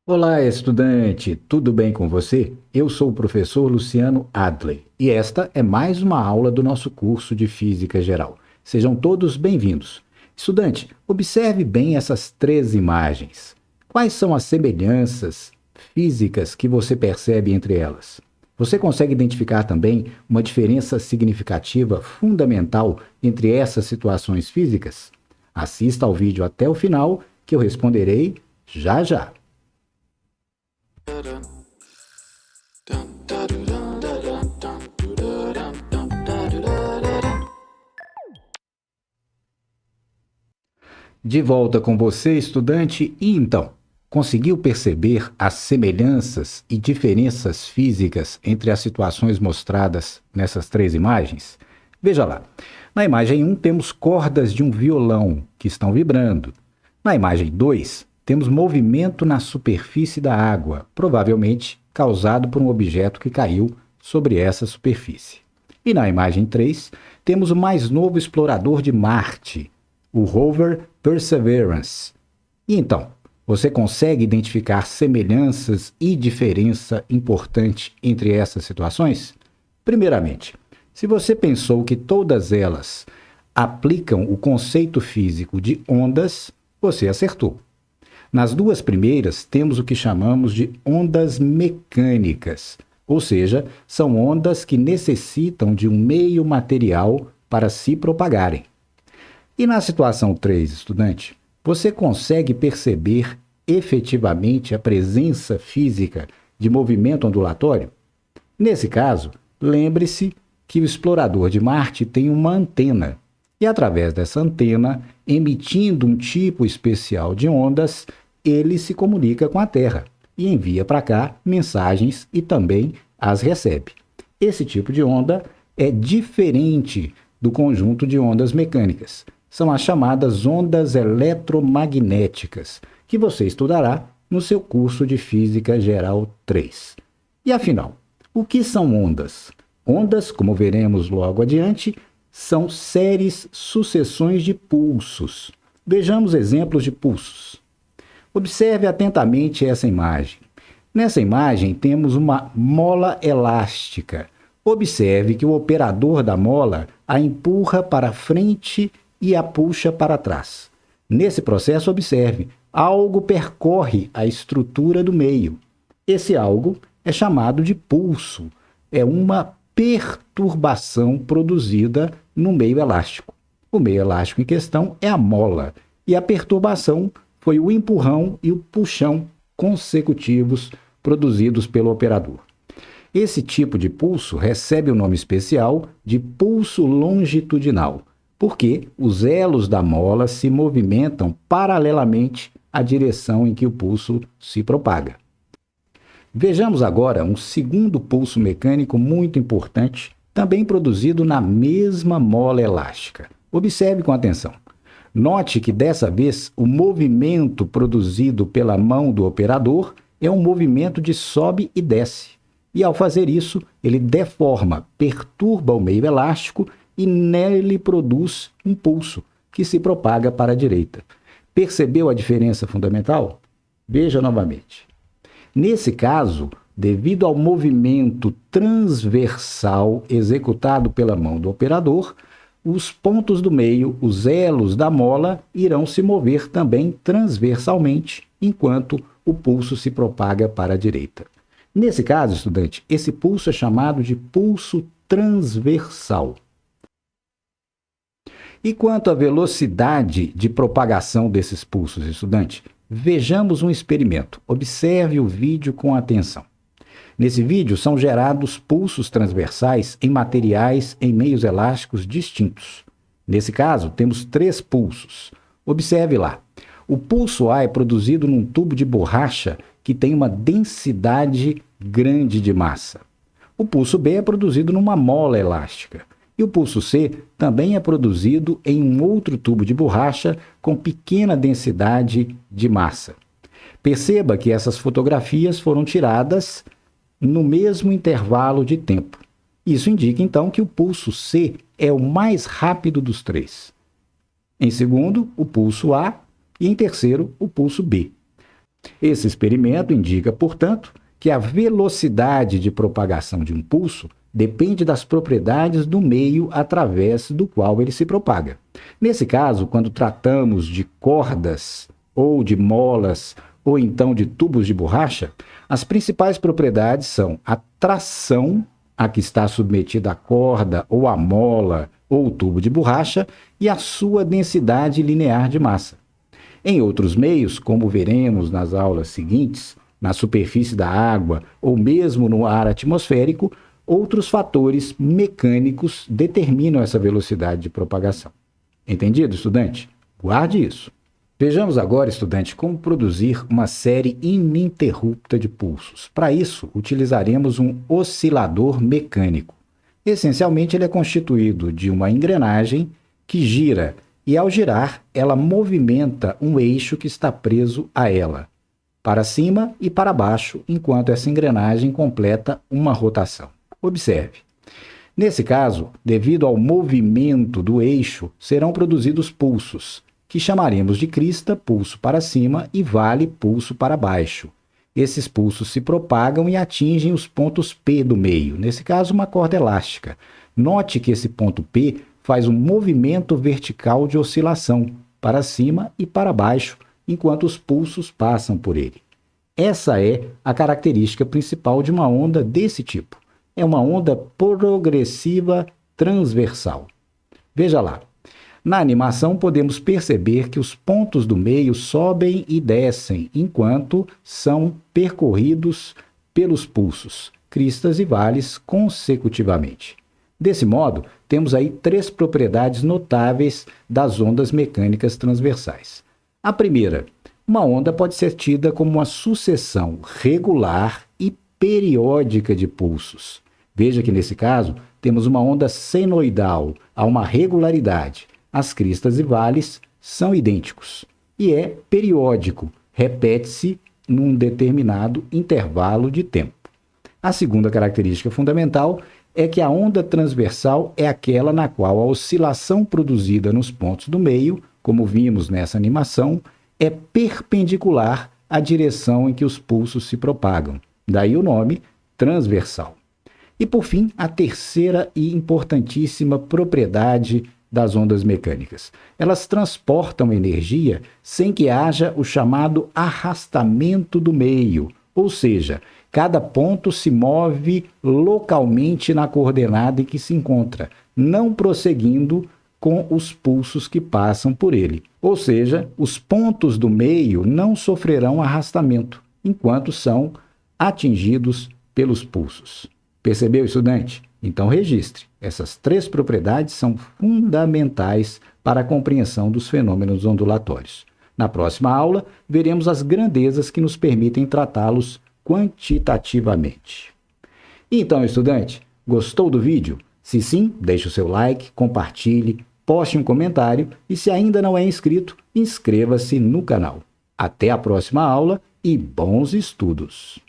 Olá, estudante! Tudo bem com você? Eu sou o professor Luciano Adley e esta é mais uma aula do nosso curso de Física Geral. Sejam todos bem-vindos. Estudante, observe bem essas três imagens. Quais são as semelhanças físicas que você percebe entre elas? Você consegue identificar também uma diferença significativa fundamental entre essas situações físicas? Assista ao vídeo até o final que eu responderei já já. De volta com você, estudante, e então, conseguiu perceber as semelhanças e diferenças físicas entre as situações mostradas nessas três imagens? Veja lá. Na imagem 1, temos cordas de um violão que estão vibrando. Na imagem 2, temos movimento na superfície da água, provavelmente causado por um objeto que caiu sobre essa superfície. E na imagem 3, temos o mais novo explorador de Marte, o rover Perseverance. E então, você consegue identificar semelhanças e diferença importante entre essas situações? Primeiramente, se você pensou que todas elas aplicam o conceito físico de ondas, você acertou. Nas duas primeiras, temos o que chamamos de ondas mecânicas, ou seja, são ondas que necessitam de um meio material para se propagarem. E na situação 3, estudante, você consegue perceber efetivamente a presença física de movimento ondulatório? Nesse caso, lembre-se que o explorador de Marte tem uma antena, e através dessa antena, emitindo um tipo especial de ondas, ele se comunica com a Terra e envia para cá mensagens e também as recebe. Esse tipo de onda é diferente do conjunto de ondas mecânicas. São as chamadas ondas eletromagnéticas, que você estudará no seu curso de Física Geral 3. E afinal, o que são ondas? Ondas, como veremos logo adiante, são sucessões de pulsos. Vejamos exemplos de pulsos. Observe atentamente essa imagem. Nessa imagem temos uma mola elástica. Observe que o operador da mola a empurra para frente e a puxa para trás. Nesse processo, observe, algo percorre a estrutura do meio. Esse algo é chamado de pulso. É uma perturbação produzida no meio elástico. O meio elástico em questão é a mola, e a perturbação foi o empurrão e o puxão consecutivos produzidos pelo operador. Esse tipo de pulso recebe o nome especial de pulso longitudinal, porque os elos da mola se movimentam paralelamente à direção em que o pulso se propaga. Vejamos agora um segundo pulso mecânico muito importante, também produzido na mesma mola elástica. Observe com atenção. Note que dessa vez o movimento produzido pela mão do operador é um movimento de sobe e desce. E ao fazer isso, ele deforma, perturba o meio elástico e nele produz um pulso que se propaga para a direita. Percebeu a diferença fundamental? Veja novamente. Nesse caso, devido ao movimento transversal executado pela mão do operador, os pontos do meio, os elos da mola, irão se mover também transversalmente, enquanto o pulso se propaga para a direita. Nesse caso, estudante, esse pulso é chamado de pulso transversal. E quanto à velocidade de propagação desses pulsos, estudante? Vejamos um experimento. Observe o vídeo com atenção. Nesse vídeo são gerados pulsos transversais em materiais em meios elásticos distintos. Nesse caso, temos 3 pulsos. Observe lá. O pulso A é produzido num tubo de borracha que tem uma densidade grande de massa. O pulso B é produzido numa mola elástica. E o pulso C também é produzido em um outro tubo de borracha com pequena densidade de massa. Perceba que essas fotografias foram tiradas no mesmo intervalo de tempo. Isso indica, então, que o pulso C é o mais rápido dos 3. Em segundo, o pulso A e em terceiro, o pulso B. Esse experimento indica, portanto, que a velocidade de propagação de um pulso depende das propriedades do meio através do qual ele se propaga. Nesse caso, quando tratamos de cordas ou de molas ou então de tubos de borracha, as principais propriedades são a tração a que está submetida a corda ou a mola ou o tubo de borracha e a sua densidade linear de massa. Em outros meios, como veremos nas aulas seguintes, na superfície da água ou mesmo no ar atmosférico, outros fatores mecânicos determinam essa velocidade de propagação. Entendido, estudante? Guarde isso. Vejamos agora, estudante, como produzir uma série ininterrupta de pulsos. Para isso, utilizaremos um oscilador mecânico. Essencialmente, ele é constituído de uma engrenagem que gira e, ao girar, ela movimenta um eixo que está preso a ela, para cima e para baixo, enquanto essa engrenagem completa uma rotação. Observe. Nesse caso, devido ao movimento do eixo, serão produzidos pulsos, que chamaremos de crista, pulso para cima, e vale, pulso para baixo. Esses pulsos se propagam e atingem os pontos P do meio, nesse caso uma corda elástica. Note que esse ponto P faz um movimento vertical de oscilação, para cima e para baixo, enquanto os pulsos passam por ele. Essa é a característica principal de uma onda desse tipo. É uma onda progressiva transversal. Veja lá. Na animação, podemos perceber que os pontos do meio sobem e descem, enquanto são percorridos pelos pulsos, cristas e vales consecutivamente. Desse modo, temos aí três propriedades notáveis das ondas mecânicas transversais. A primeira, uma onda pode ser tida como uma sucessão regular e periódica de pulsos. Veja que, nesse caso, temos uma onda senoidal a uma regularidade. As cristas e vales são idênticos. E é periódico, repete-se num determinado intervalo de tempo. A segunda característica fundamental é que a onda transversal é aquela na qual a oscilação produzida nos pontos do meio, como vimos nessa animação, é perpendicular à direção em que os pulsos se propagam. Daí o nome transversal. E, por fim, a terceira e importantíssima propriedade das ondas mecânicas. Elas transportam energia sem que haja o chamado arrastamento do meio, ou seja, cada ponto se move localmente na coordenada em que se encontra, não prosseguindo com os pulsos que passam por ele. Ou seja, os pontos do meio não sofrerão arrastamento, enquanto são atingidos pelos pulsos. Percebeu, estudante? Então registre. Essas três propriedades são fundamentais para a compreensão dos fenômenos ondulatórios. Na próxima aula, veremos as grandezas que nos permitem tratá-los quantitativamente. Então, estudante, gostou do vídeo? Se sim, deixe o seu like, compartilhe, poste um comentário e, se ainda não é inscrito, inscreva-se no canal. Até a próxima aula e bons estudos!